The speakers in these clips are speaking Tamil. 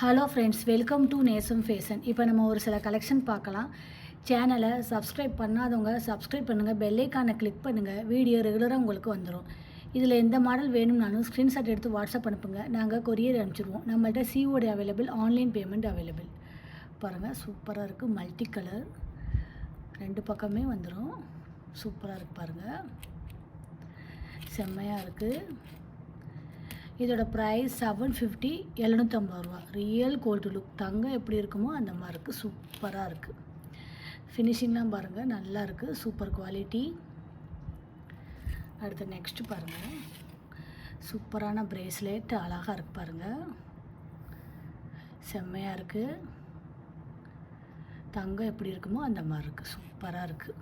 ஹலோ ஃப்ரெண்ட்ஸ், வெல்கம் டு நேசம் ஃபேஷன். இப்போ நம்ம ஒரு சில கலெக்ஷன் பார்க்கலாம். சேனலை சப்ஸ்கிரைப் பண்ணாதவங்க சப்ஸ்கிரைப் பண்ணுங்கள், பெல்லைக்கானை கிளிக் பண்ணுங்கள். வீடியோ ரெகுலராக உங்களுக்கு வந்துடும். இதில் எந்த மாடல் வேணும்னாலும் ஸ்க்ரீன்ஷாட் எடுத்து வாட்ஸ்அப் அனுப்புங்க, நாங்கள் கொரியர் அனுப்பிச்சிடுவோம். நம்மள்ட்ட COD available, online payment available. பாருங்கள், சூப்பராக இருக்குது. மல்டி கலர், ரெண்டு பக்கமே வந்துடும். சூப்பராக இருக்குது பாருங்கள், செம்மையாக இருக்குது. இதோட ப்ரைஸ் 750, 750 ரூபா. ரியல் கோல்டு லுக், தங்கம் எப்படி இருக்குமோ அந்த மாதிரி இருக்குது. சூப்பராக இருக்குது. ஃபினிஷிங்லாம் பாருங்கள், நல்லா இருக்குது. Super quality. அடுத்து நெக்ஸ்ட்டு பாருங்கள், சூப்பரான ப்ரேஸ்லெட், அழகாக இருக்குது பாருங்கள், செம்மையாக இருக்குது. தங்கம் எப்படி இருக்குமோ அந்த மாதிரி இருக்குது. சூப்பராக இருக்குது.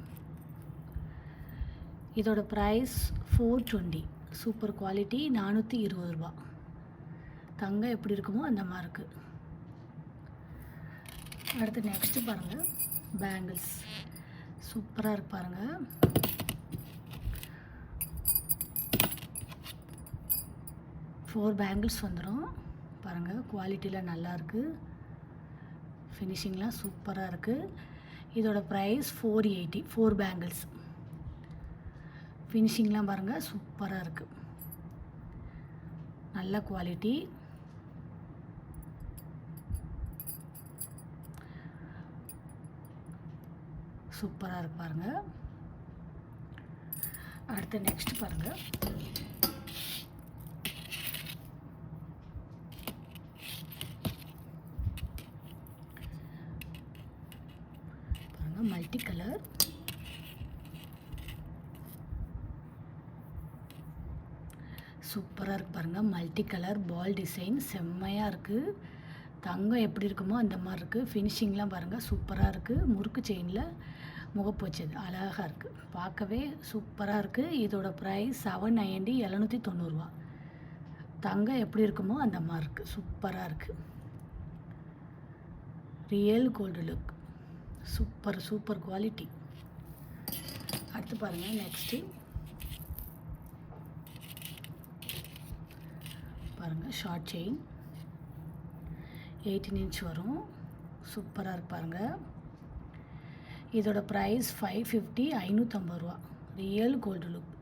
இதோட ப்ரைஸ் 420. சூப்பர் குவாலிட்டி, 420 ரூபா. தங்கம் எப்படி இருக்குமோ அந்த மாதிரி இருக்குது. அடுத்து நெக்ஸ்ட்டு பாருங்கள், பேங்கிள்ஸ் சூப்பராக இருக்கு பாருங்கள். ஃபோர் பேங்கிள்ஸ் வந்துடும் பாருங்கள். குவாலிட்டியில் நல்லாயிருக்கு. ஃபினிஷிங்லாம் சூப்பராக இருக்குது. இதோட ப்ரைஸ் 480. 4 பேங்கிள்ஸ். ஃபினிஷிங்லாம் பாருங்கள், சூப்பராக இருக்குது. நல்ல குவாலிட்டி. சூப்பராக இருக்கு பாருங்கள். அடுத்து நெக்ஸ்ட் பாருங்கள், பாருங்கள் மல்டி கலர். சூப்பராக இருக்குது பாருங்கள். மல்டி கலர் பால் டிசைன், செம்மையாக இருக்குது. தங்கம் எப்படி இருக்குமோ அந்த மாதிரி இருக்குது. ஃபினிஷிங்லாம் பாருங்கள், சூப்பராக இருக்குது. முறுக்கு செயினில் முகப்பு வச்சது, அழகாக இருக்குது. பார்க்கவே சூப்பராக இருக்குது. இதோட ப்ரைஸ் 790, 790 ரூபா. தங்கம் எப்படி இருக்குமோ அந்த மாதிரி இருக்குது. சூப்பராக இருக்குது. Real gold look, super super quality. அடுத்து பாருங்கள், நெக்ஸ்ட்டு பாருங்கள், ஷார்ட் செயின் 18 இன்ச் வரும். சூப்பராக இருக்கு பாருங்கள். இதோட ப்ரைஸ் 550, 550 ரூபா. Real gold look.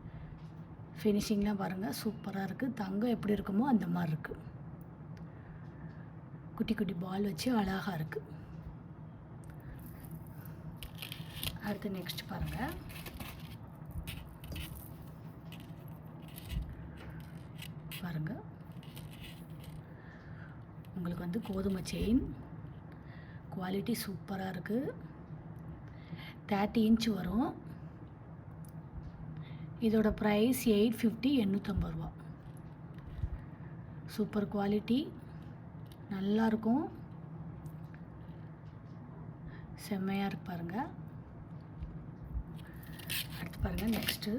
ஃபினிஷிங்லாம் பாருங்கள், சூப்பராக இருக்குது. தங்கம் எப்படி இருக்குமோ அந்த மாதிரி இருக்குது. குட்டி குட்டி பால் வச்சு அழகாக இருக்குது. அடுத்து நெக்ஸ்ட் பாருங்கள், பாருங்கள் உங்களுக்கு வந்து கோதுமை செயின். குவாலிட்டி சூப்பராக இருக்குது. 30 இன்ச் வரும். இதோட ப்ரைஸ் 850, 850 ரூபா. சூப்பர் குவாலிட்டி, நல்லாயிருக்கும். செம்மையாக இருக்கு பாருங்கள். அடுத்து பாருங்கள், நெக்ஸ்ட்டு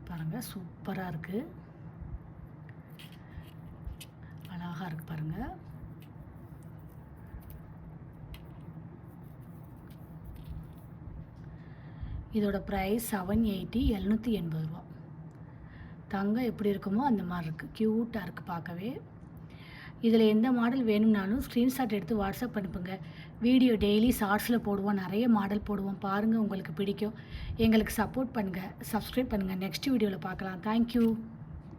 பாருங்கள், சூப்பராக இருக்குது. அழகாக இருக்குது பாருங்கள். இதோட ப்ரைஸ் 780, 780 ரூபா. தங்கம் எப்படி இருக்குமோ அந்த மாதிரி இருக்குது. க்யூட்டாக இருக்குது பார்க்கவே. இதில் எந்த மாடல் வேணும்னாலும் ஸ்க்ரீன்ஷாட் எடுத்து வாட்ஸ்அப் அனுப்புங்க. வீடியோ டெய்லி ஷார்ட்ஸில் போடுவோம், நிறைய மாடல் போடுவோம். பாருங்கள், உங்களுக்கு பிடிக்கும். எங்களுக்கு சப்போர்ட் பண்ணுங்கள், சப்ஸ்கிரைப் பண்ணுங்கள். நெக்ஸ்ட் வீடியோவில் பார்க்கலாம். தேங்க்யூ.